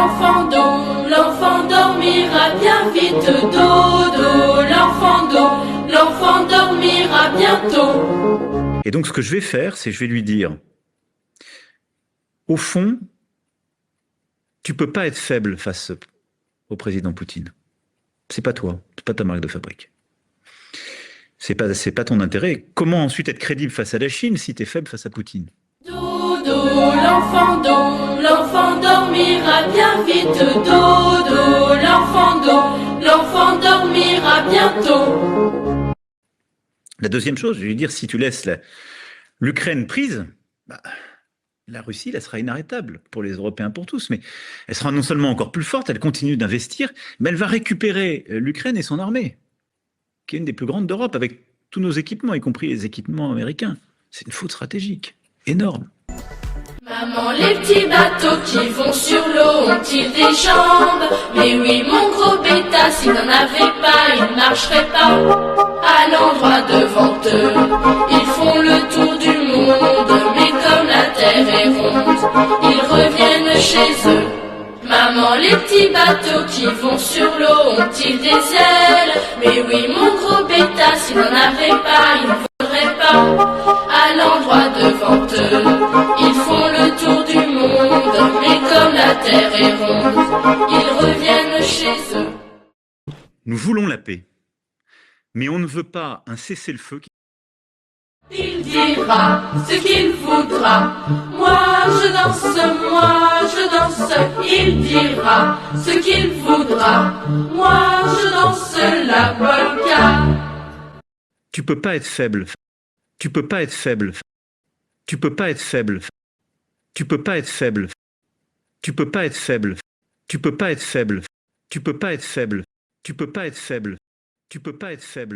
l'enfant dormira bien vite. Dodo, l'enfant dormira bientôt. Et donc ce que je vais faire, c'est je vais lui dire, au fond, tu peux pas être faible face au président Poutine. C'est pas toi, c'est pas ta marque de fabrique. C'est pas ton intérêt. Comment ensuite être crédible face à la Chine si tu es faible face à Poutine? Dodo, l'enfant dormira bien vite. Dodo, l'enfant dormira bientôt. La deuxième chose, je vais lui dire, si tu laisses l'Ukraine prise, la Russie, elle sera inarrêtable pour les Européens, pour tous. Mais elle sera non seulement encore plus forte, elle continue d'investir, mais elle va récupérer l'Ukraine et son armée, qui est une des plus grandes d'Europe, avec tous nos équipements, y compris les équipements américains. C'est une faute stratégique énorme. Maman, les petits bateaux qui vont sur l'eau ont-ils des jambes? Mais oui, mon gros bêta, s'il n'en avait pas, il ne marcherait pas. À l'endroit devant eux, ils font le tour du monde, mais comme la terre est ronde, ils reviennent chez eux. Maman, les petits bateaux qui vont sur l'eau ont-ils des ailes? Mais oui, mon gros bêta, s'il n'en avait pas, il ne voudrait pas. À l'endroit devant eux, ils font le tour du monde, mais comme la terre est ronde, ils reviennent chez eux. Nous voulons la paix, mais on ne veut pas un cessez-le-feu. Il dira ce qu'il voudra, moi je danse, il dira ce qu'il voudra, moi je danse la polka. Tu peux pas être faible, tu peux pas être faible, tu peux pas être faible, tu peux pas être faible, tu peux pas être faible, tu peux pas être faible, tu peux pas être faible, tu peux pas être faible, tu peux pas être faible.